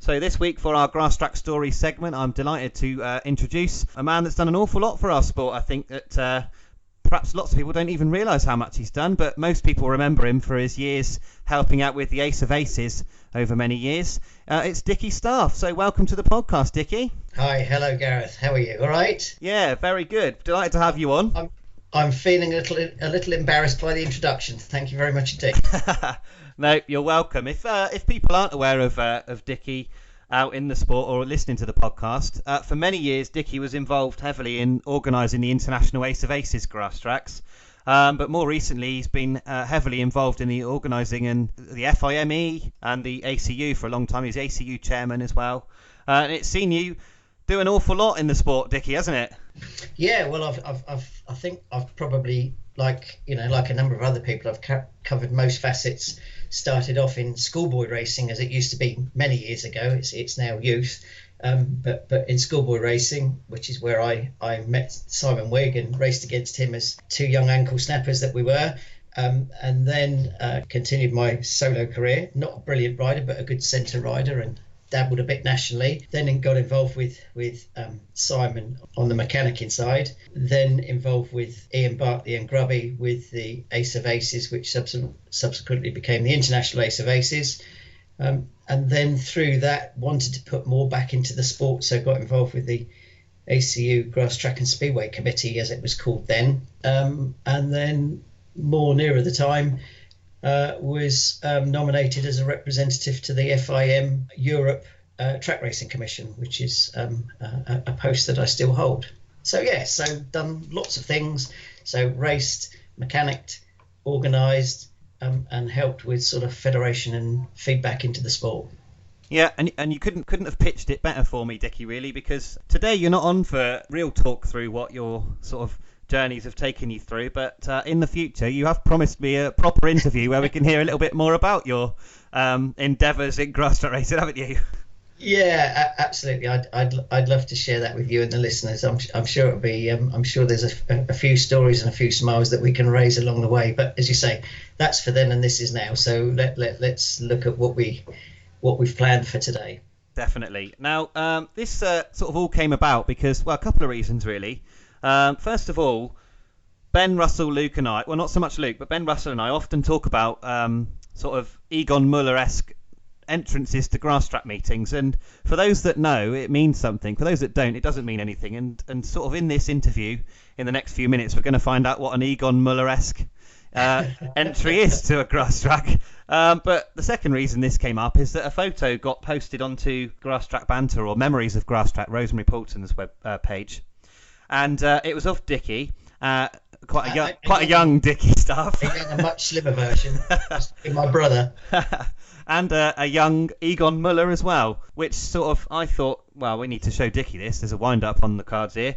So this week for our Grasstrack Stories segment, I'm delighted to introduce a man that's done an awful lot for our sport. I think that perhaps lots of people don't even realise how much he's done, but most people remember him for his years helping out with the Ace of Aces over many years. It's Dickie Staff. So welcome to the podcast, Dickie. Hi, hello Gareth. How are you? All right? Yeah, very good. Delighted to have you on. I'm feeling a little embarrassed by the introduction. Thank you very much indeed. No, you're welcome. If people aren't aware of Dickie out in the sport or listening to the podcast, for many years Dickie was involved heavily in organising the International Ace of Aces grass tracks, but more recently he's been heavily involved in the organising and the FIME and the ACU for a long time. He's ACU chairman as well, and it's seen you do an awful lot in the sport, Dickie, hasn't it? Yeah, well, I think I've probably, like a number of other people, I've covered most facets. Started off in schoolboy racing, as it used to be many years ago. It's now youth, but in schoolboy racing, which is where I met Simon Wigg and raced against him as two young ankle snappers that we were, and then continued my solo career. Not a brilliant rider, but a good centre rider, and dabbled a bit nationally. Then got involved with Simon on the mechanicking side. Then involved with Ian Bartley and Grubby with the Ace of Aces, which subsequently became the International Ace of Aces. And then through that, wanted to put more back into the sport, so got involved with the ACU Grasstrack and Speedway Committee, as it was called then. And then more nearer the time, was nominated as a representative to the FIM Track Racing Commission, which is a post that I still hold. So done lots of things. So raced, mechanicked, organised, and helped with sort of federation and feedback into the sport. Yeah, and you couldn't have pitched it better for me, Dickie, really, because today you're not on for real talk through what your sort of journeys have taken you through, but in the future you have promised me a proper interview where we can hear a little bit more about your endeavours in Grasstrack racing, haven't you? Yeah, absolutely. I'd love to share that with you and the listeners. I'm sure it'll be. I'm sure there's a few stories and a few smiles that we can raise along the way. But as you say, that's for then and this is now. So let's look at what we've planned for today. Definitely. Now, this sort of all came about because, well, a couple of reasons really. First of all, Ben, Russell, Luke and I, well, not so much Luke, but Ben, Russell and I often talk about sort of Egon Muller-esque entrances to Grasstrack meetings. And for those that know, it means something. For those that don't, it doesn't mean anything. And sort of in this interview, in the next few minutes, we're going to find out what an Egon Muller-esque entry is to a Grasstrack. But the second reason this came up is that a photo got posted onto Grasstrack Banter, or Memories of Grasstrack, Rosemary Poulton's web page. And it was of Dickie, quite a young Dickie Staff. A much slimmer version. My brother. And a young Egon Muller as well, which sort of, I thought, well, we need to show Dickie this. There's a wind-up on the cards here.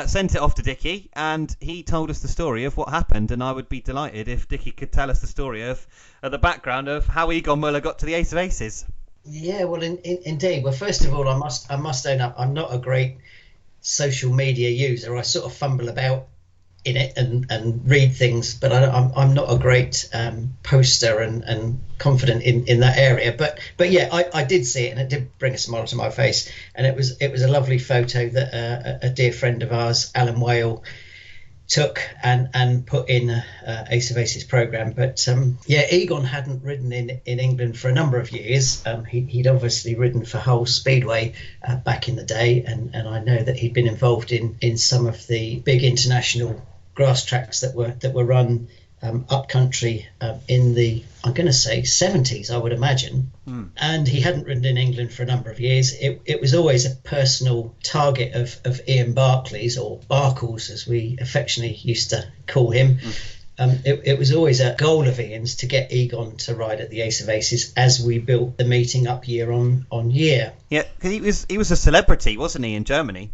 Sent it off to Dickie, and he told us the story of what happened, and I would be delighted if Dickie could tell us the story of the background of how Egon Muller got to the Ace of Aces. Yeah, well, indeed. Well, first of all, I must own up, I'm not a great social media user. I sort of fumble about in it and read things, but I'm not a great poster and confident in that area. But yeah, I did see it, and it did bring a smile to my face. And it was a lovely photo that a dear friend of ours, Alan Whale, took and put in Ace of Aces program. But Egon hadn't ridden in England for a number of years. He'd obviously ridden for Hull Speedway back in the day, and I know that he'd been involved in some of the big international grass tracks that were run up country in the, I'm going to say, 70s, I would imagine. And he hadn't ridden in England for a number of years. It was always a personal target of Ian Barclay's, or Barkles as we affectionately used to call him. It was always a goal of Ian's to get Egon to ride at the Ace of Aces as we built the meeting up year on year. Yeah, because he was a celebrity, wasn't he, in Germany?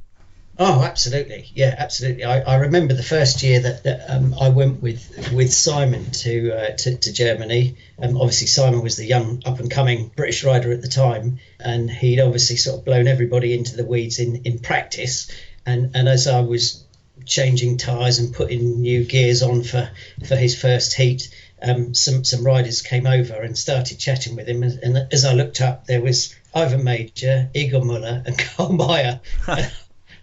Oh, absolutely. Yeah, absolutely. I remember the first year that I went with Simon to Germany. Obviously, Simon was the young up-and-coming British rider at the time, and he'd obviously sort of blown everybody into the weeds in practice. And as I was changing tyres and putting new gears on for his first heat, some riders came over and started chatting with him. And as I looked up, there was Ivan Major, Egon Muller, and Carl Meyer.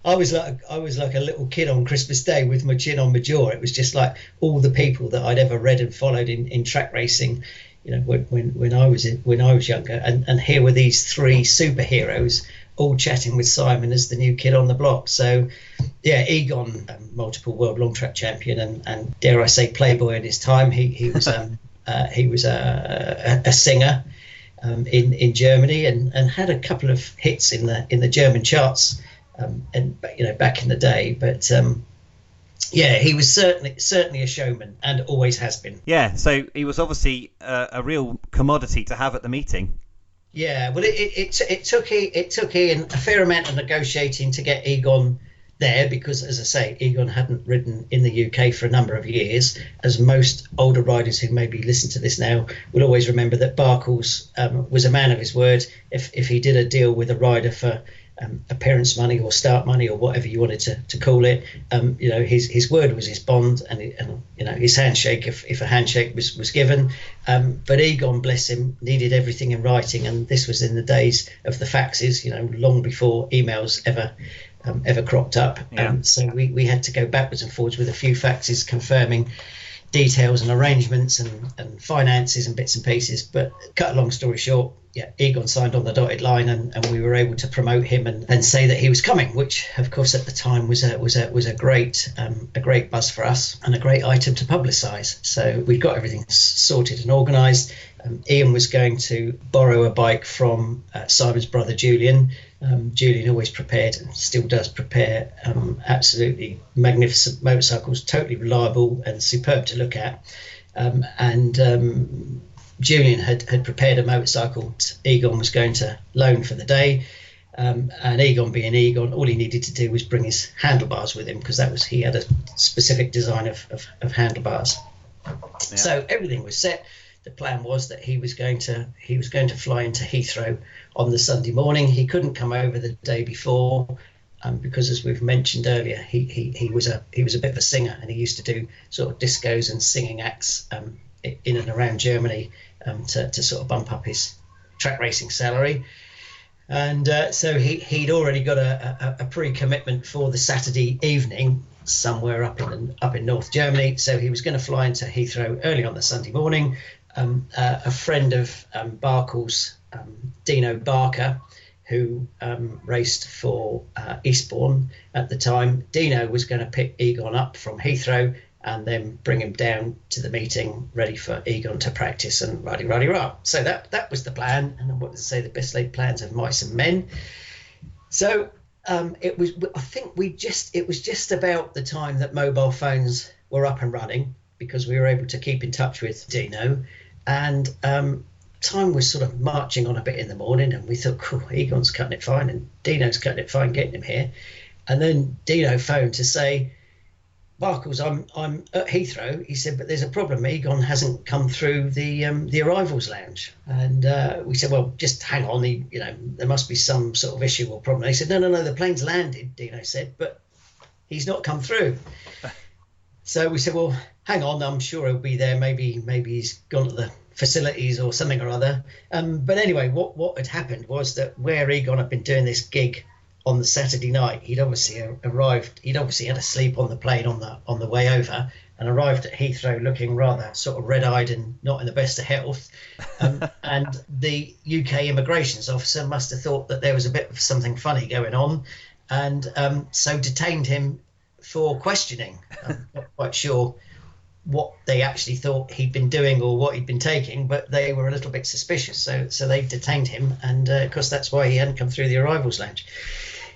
I was like a little kid on Christmas Day with my chin on my jaw. It was just like all the people that I'd ever read and followed in track racing, when I was younger. And here were these three superheroes all chatting with Simon as the new kid on the block. So, yeah, Egon, multiple world long track champion, and dare I say, playboy in his time. He was a singer in Germany, and had a couple of hits in the German charts. And back in the day, but yeah, he was certainly a showman, and always has been. Yeah, so he was obviously a real commodity to have at the meeting. Yeah, well, it took Ian a fair amount of negotiating to get Egon there, because, as I say, Egon hadn't ridden in the UK for a number of years. As most older riders who maybe listen to this now will always remember, that Barkles was a man of his word. If he did a deal with a rider for appearance money or start money or whatever you wanted to call it, his word was his bond, and his handshake if a handshake was given. But Egon, bless him, needed everything in writing, and this was in the days of the faxes, long before emails ever cropped up. Yeah. So we had to go backwards and forwards with a few faxes confirming details and arrangements and finances and bits and pieces. But cut a long story short, yeah, Egon signed on the dotted line, and we were able to promote him and say that he was coming, which of course at the time was a great buzz for us and a great item to publicise. So we got everything sorted and organised. Ian was going to borrow a bike from Simon's brother Julian. Julian always prepared, and still does prepare, absolutely magnificent motorcycles, totally reliable and superb to look at. Julian had prepared a motorcycle Egon was going to loan for the day, and Egon being Egon, all he needed to do was bring his handlebars with him, because he had a specific design of handlebars. Yeah. So everything was set. The plan was that he was going to fly into Heathrow on the Sunday morning. He couldn't come over the day before, because, as we've mentioned earlier, he was a bit of a singer, and he used to do sort of discos and singing acts in and around Germany to sort of bump up his track racing salary. And so he'd already got a pre-commitment for the Saturday evening somewhere up in North Germany. So he was going to fly into Heathrow early on the Sunday morning. A friend of Barkles, Dino Barker, who raced for Eastbourne at the time. Dino was going to pick Egon up from Heathrow and then bring him down to the meeting, ready for Egon to practice and rah. So that was the plan. And what does it say? The best laid plans of mice and men. So it was just about the time that mobile phones were up and running, because we were able to keep in touch with Dino, and time was sort of marching on a bit in the morning, and we thought, cool, Egon's cutting it fine and Dino's cutting it fine getting him here. And then Dino phoned to say, Barkles, I'm at Heathrow. He said, but there's a problem. Egon hasn't come through the arrivals lounge. And we said, well, just hang on. There must be some sort of issue or problem. He said, no, the plane's landed, Dino said, but he's not come through. So we said, well, hang on, I'm sure he'll be there. Maybe he's gone to the facilities or something or other. But anyway, what had happened was that where Egon had been doing this gig on the Saturday night, he'd obviously arrived. He'd obviously had to sleep on the plane on the way over, and arrived at Heathrow looking rather sort of red-eyed and not in the best of health. And the UK immigrations officer must have thought that there was a bit of something funny going on, and so detained him for questioning. I'm not quite sure what they actually thought he'd been doing or what he'd been taking, but they were a little bit suspicious. So they detained him, and of course that's why he hadn't come through the arrivals lounge.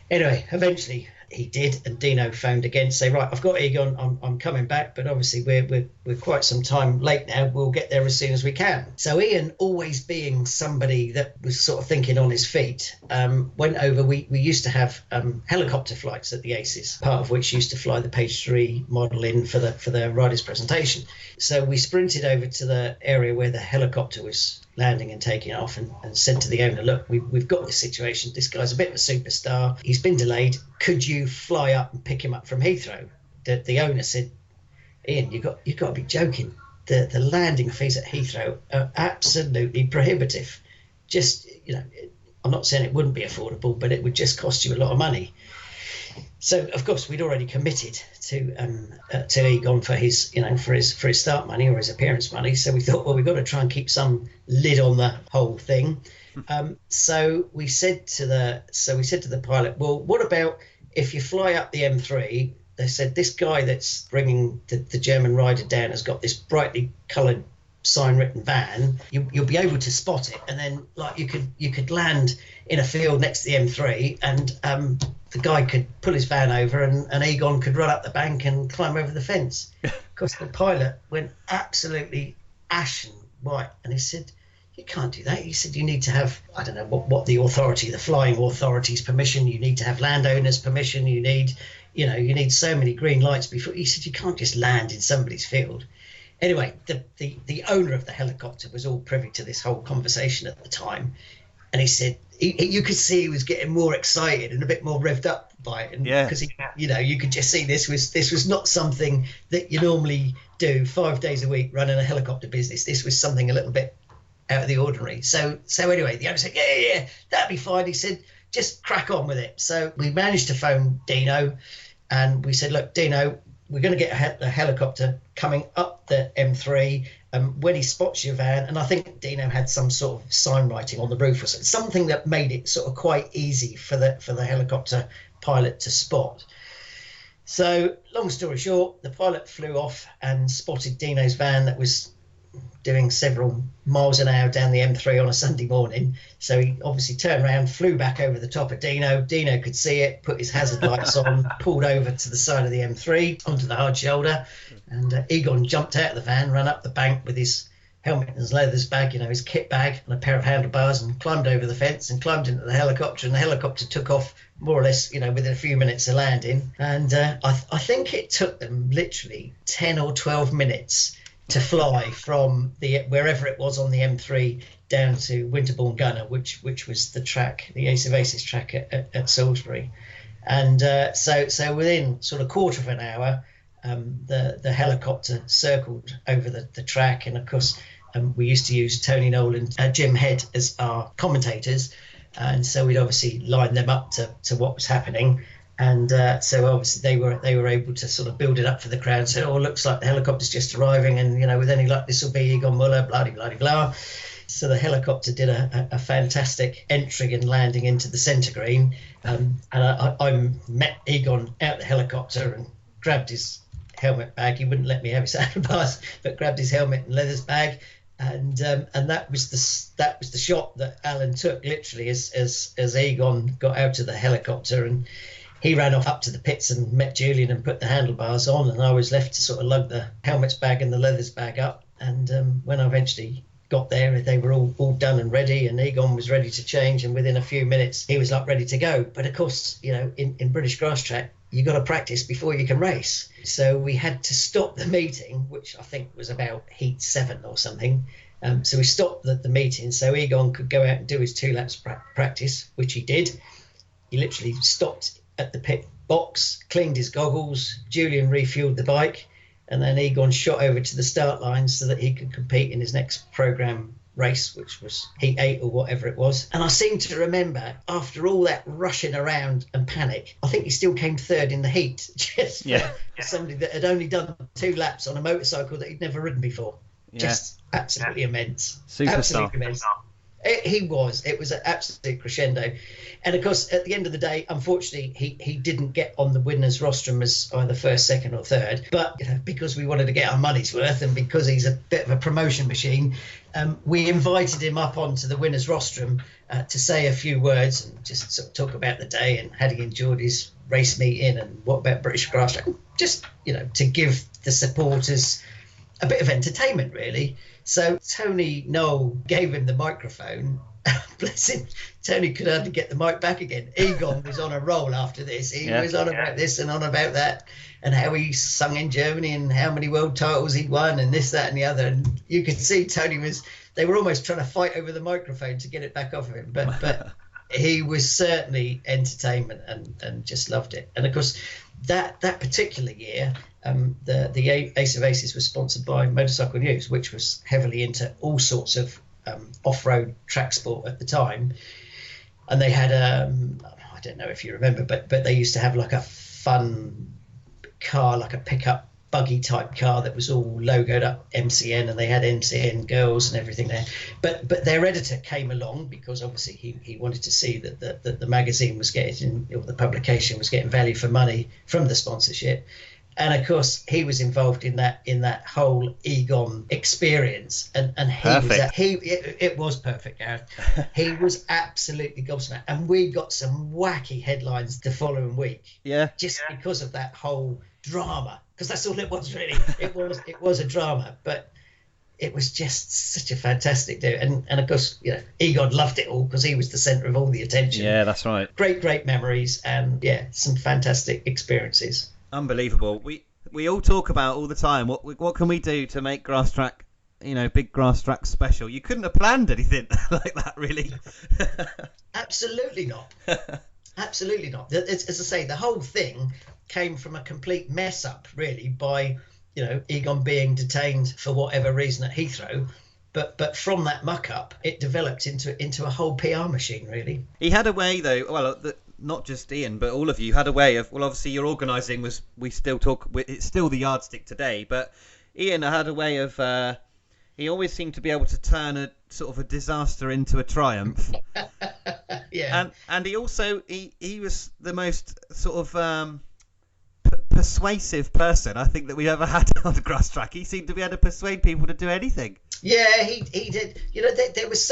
Anyway, eventually he did, and Dino phoned again to say, right, I've got Egon, I'm coming back, but obviously we're quite some time late now. We'll get there as soon as we can. So Ian, always being somebody that was sort of thinking on his feet, went over. We used to have helicopter flights at the Aces, part of which used to fly the Page 3 model in for the riders' presentation. So we sprinted over to the area where the helicopter was landing and taking off, and said to the owner, look, we've got this situation. This guy's a bit of a superstar. He's been delayed. Could you fly up and pick him up from Heathrow? The owner said, Ian, you've got to be joking. The landing fees at Heathrow are absolutely prohibitive. Just, I'm not saying it wouldn't be affordable, but it would just cost you a lot of money. So of course we'd already committed to Egon for his start money or his appearance money. So we thought, well, we've got to try and keep some lid on the whole thing. So we said to the pilot, well, what about if you fly up the M3? They said, this guy that's bringing the German rider down has got this brightly coloured sign-written van. You'll be able to spot it, and then like you could land in a field next to the M3, and the guy could pull his van over, and Egon could run up the bank and climb over the fence. Of course, the pilot went absolutely ashen white, and he said, you can't do that. He said, you need to have, I don't know what the authority, the flying authority's permission. You need to have landowners' permission. You need so many green lights before. He said, you can't just land in somebody's field. Anyway, the owner of the helicopter was all privy to this whole conversation at the time, and he said you could see he was getting more excited and a bit more revved up by it, because you could just see this was not something that you normally do 5 days a week running a helicopter business. This was something a little bit out of the ordinary. So anyway, the owner said, yeah, that'd be fine. He said, just crack on with it. So we managed to phone Dino, and we said, look, Dino, we're going to get a helicopter coming up the M3 when he spots your van. And I think Dino had some sort of sign writing on the roof or something that made it sort of quite easy for the helicopter pilot to spot. So long story short, the pilot flew off and spotted Dino's van that was doing several miles an hour down the M3 on a Sunday morning. So he obviously turned around, flew back over the top of Dino. Dino could see it, put his hazard lights on, pulled over to the side of the M3 onto the hard shoulder, and Egon jumped out of the van, ran up the bank with his helmet and his leathers bag, his kit bag and a pair of handlebars, and climbed over the fence and climbed into the helicopter, and the helicopter took off more or less, within a few minutes of landing. And I think it took them literally 10 or 12 minutes to fly from wherever it was on the M3 down to Winterbourne Gunner, which was the track, the Ace of Aces track at Salisbury. And so within sort of quarter of an hour, the helicopter circled over the track. And of course, we used to use Tony Nolan and Jim Head as our commentators. And so we'd obviously line them up to what was happening. And so obviously they were able to sort of build it up for the crowd. Said, "Oh, looks like the helicopter's just arriving, and with any luck, this will be Egon Muller." Blah blah blah blah. So the helicopter did a fantastic entry and landing into the centre green. And I met Egon out the helicopter and grabbed his helmet bag. He wouldn't let me have his handlebars, but grabbed his helmet and leathers bag. And that was the shot that Alan took literally as Egon got out of the helicopter, and he ran off up to the pits and met Julian and put the handlebars on, and I was left to sort of lug the helmets bag and the leathers bag up. And when I eventually got there, they were all done and ready, and Egon was ready to change, and within a few minutes he was like ready to go. But of course, in British Grasstrack, you got to practice before you can race. So we had to stop the meeting, which I think was about heat 7 or something. So we stopped the meeting so Egon could go out and do his 2 laps practice, which he did. He literally stopped at the pit box, cleaned his goggles, Julian refueled the bike, and then Egon shot over to the start line so that he could compete in his next programme race, which was heat 8 or whatever it was. And I seem to remember, after all that rushing around and panic, I think he still came 3rd in the heat, just for somebody that had only done 2 laps on a motorcycle that he'd never ridden before. Just absolutely immense. Superstar. Absolutely immense. It was an absolute crescendo. And of course, at the end of the day, unfortunately, he didn't get on the winners' rostrum as either 1st, 2nd or 3rd. But because we wanted to get our money's worth, and because he's a bit of a promotion machine, we invited him up onto the winners' rostrum to say a few words and just sort of talk about the day and how he enjoyed his race meeting and what about British Grasstrack. Just, to give the supporters a bit of entertainment, really. So Tony Noel gave him the microphone. Bless him. Tony could hardly get the mic back again. Egon was on a roll after this. He was on about this and on about that, and how he sung in Germany and how many world titles he'd won and this, that and the other. And you could see they were almost trying to fight over the microphone to get it back off of him. But he was certainly entertainment and just loved it. And of course, that particular year, the Ace of Aces was sponsored by Motorcycle News, which was heavily into all sorts of off-road track sport at the time. and they had I don't know if you remember, but they used to have like a fun car, like a pickup buggy type car that was all logoed up MCN, and they had MCN girls and everything there. But their editor came along because obviously he wanted to see that the magazine was getting, or the publication was getting value for money from the sponsorship. And of course, he was involved in that whole Egon experience, and it was perfect, Gareth. He was absolutely gobsmacked, and we got some wacky headlines the following week, just because of that whole drama. Because that's all it was, really. It was a drama, but it was just such a fantastic do. And of course, Egon loved it all because he was the centre of all the attention. Yeah, that's right. Great memories, and some fantastic experiences. Unbelievable. We all talk about all the time what can we do to make Grasstrack, big Grasstrack special. You couldn't have planned anything like that, really. Absolutely not. Absolutely not. As I say, the whole thing came from a complete mess up, really, by Egon being detained for whatever reason at Heathrow. But from that muck up, it developed into a whole PR machine, really. He had a way, though. Well, not just Ian, but all of you had a way of. Well, obviously, your organising was. We still talk. It's still the yardstick today. But Ian had a way of. He always seemed to be able to turn a sort of a disaster into a triumph. Yeah. And he also he was the most sort of persuasive person I think that we ever had on the Grasstrack. He seemed to be able to persuade people to do anything. Yeah, he did. There was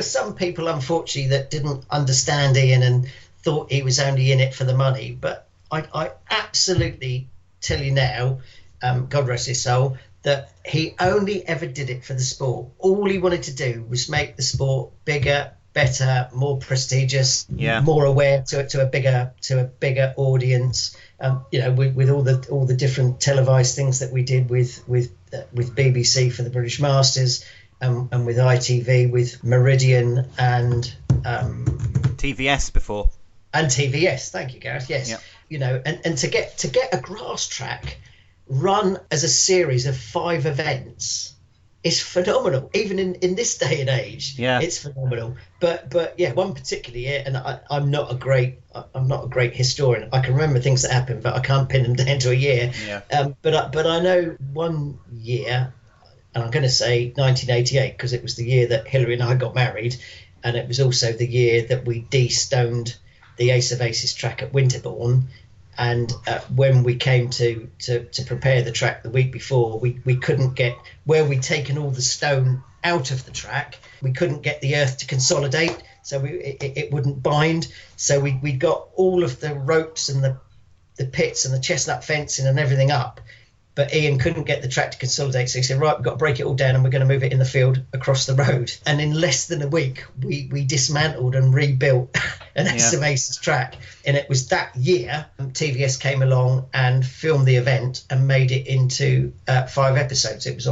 some people, unfortunately, that didn't understand Ian and thought he was only in it for the money. But I absolutely tell you now, God rest his soul, that he only ever did it for the sport. All he wanted to do was make the sport bigger, better, more prestigious, more aware to a bigger audience. With all the different televised things that we did with BBC for the British Masters, and with ITV with Meridian and TVS before. And TVS, thank you, Gareth. Yes, yep. And to get a Grasstrack run as a series of 5 events is phenomenal. Even in this day and age, it's phenomenal. But one particular year, and I'm not a great historian. I can remember things that happened, but I can't pin them down to a year. Yeah. But I know one year, and I'm going to say 1988 because it was the year that Hilary and I got married, and it was also the year that we de-stoned the Ace of Aces track at Winterbourne. And when we came to prepare the track the week before, we couldn't get, where we'd taken all the stone out of the track, we couldn't get the earth to consolidate, so it wouldn't bind. So we got all of the ropes and the pits and the chestnut fencing and everything up, but Ian couldn't get the track to consolidate, so he said, right, we've got to break it all down and we're going to move it in the field across the road. And in less than a week, we dismantled and rebuilt an Ace of Aces track. And it was that year TVS came along and filmed the event and made it into 5 episodes. It was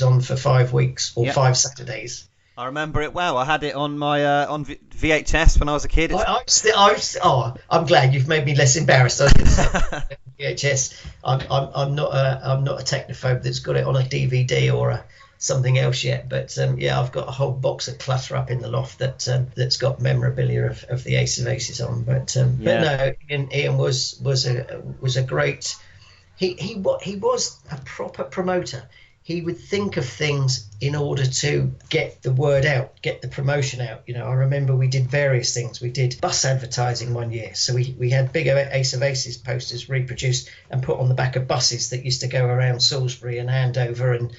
on for 5 weeks or 5 Saturdays. I remember it well. I had it on my on VHS when I was a kid. I'm glad you've made me less embarrassed. I was going to say VHS. I'm not a technophobe that's got it on a DVD or something else yet. But I've got a whole box of clutter up in the loft that's got memorabilia of the Ace of Aces on. But no, Ian was a great. He was a proper promoter. He would think of things in order to get the word out, get the promotion out. I remember we did various things. We did bus advertising one year. So we had big Ace of Aces posters reproduced and put on the back of buses that used to go around Salisbury and Andover and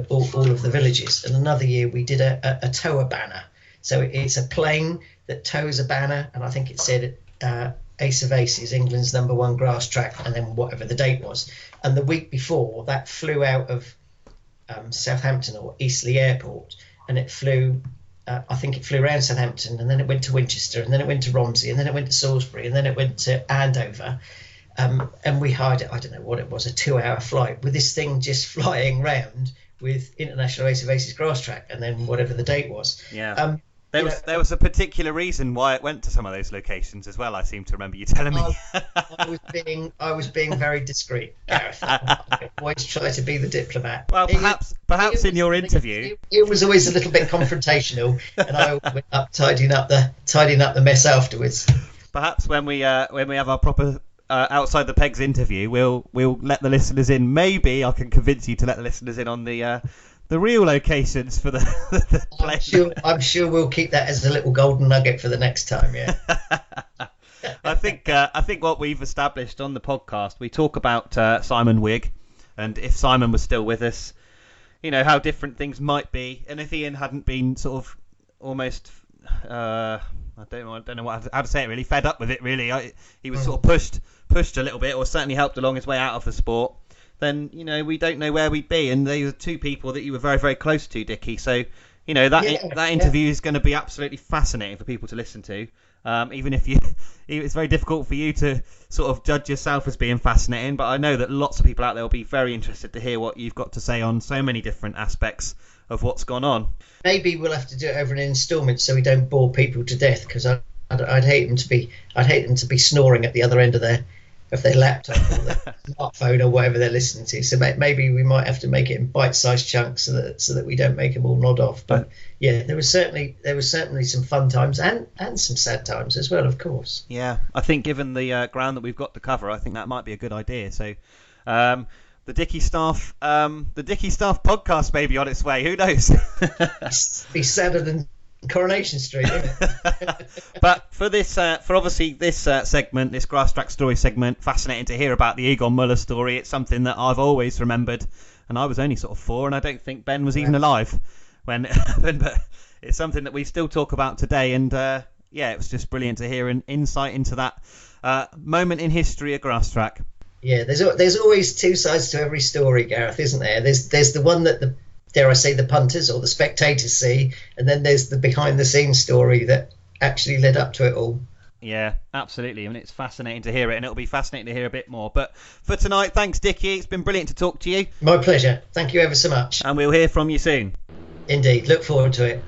all of the villages. And another year we did a tower banner. So it's a plane that tows a banner, and I think it said Ace of Aces, England's #1 Grasstrack, and then whatever the date was. And the week before, that flew out of Southampton or Eastleigh Airport, and it flew, I think it flew around Southampton, and then it went to Winchester, and then it went to Romsey, and then it went to Salisbury, and then it went to Andover. And we hired, I don't know what it was, a 2-hour flight with this thing just flying round with International Ace of Aces Grasstrack, and then whatever the date was. Yeah. There was a particular reason why it went to some of those locations as well. I seem to remember you telling me. I was being very discreet, Gareth. I always try to be the diplomat. Well, perhaps in your interview, it was always a little bit confrontational, and I went up tidying up the mess afterwards. Perhaps when we have our proper outside the pegs interview, we'll let the listeners in. Maybe I can convince you to let the listeners in on the real locations for the play. I'm sure we'll keep that as a little golden nugget for the next time. Yeah. I think what we've established on the podcast, we talk about Simon Wigg, and if Simon was still with us, how different things might be, and if Ian hadn't been sort of almost I don't know how to say it, really fed up with it. Really, he was sort of pushed a little bit, or certainly helped along his way out of the sport. Then we don't know where we'd be, and they were two people that you were very, very close to, Dickie. So that interview is going to be absolutely fascinating for people to listen to. Even if it's very difficult for you to sort of judge yourself as being fascinating, but I know that lots of people out there will be very interested to hear what you've got to say on so many different aspects of what's gone on. Maybe we'll have to do it over an instalment so we don't bore people to death, because I'd hate them to be snoring at the other end of their laptop or their smartphone or whatever they're listening to. So maybe we might have to make it in bite-sized chunks so that we don't make them all nod off. But yeah, there was certainly some fun times and some sad times as well, of course. Yeah, I think given the ground that we've got to cover, I think that might be a good idea. So the Dickie Staff podcast may be on its way. Who knows? Be sadder than Coronation Street, isn't it? But for obviously this segment, this Grasstrack story segment, fascinating to hear about the Egon Muller story. It's something that I've always remembered, and I was only sort of 4, and I don't think Ben was even alive when it happened. But it's something that we still talk about today, and it was just brilliant to hear an insight into that moment in history at Grasstrack. Yeah, there's always two sides to every story, Gareth, isn't there? There's the one that dare I say, the punters or the spectators see, and then there's the behind-the-scenes story that actually led up to it all. Yeah, absolutely. I mean, it's fascinating to hear it, and it'll be fascinating to hear a bit more. But for tonight, thanks, Dickie. It's been brilliant to talk to you. My pleasure. Thank you ever so much. And we'll hear from you soon. Indeed. Look forward to it.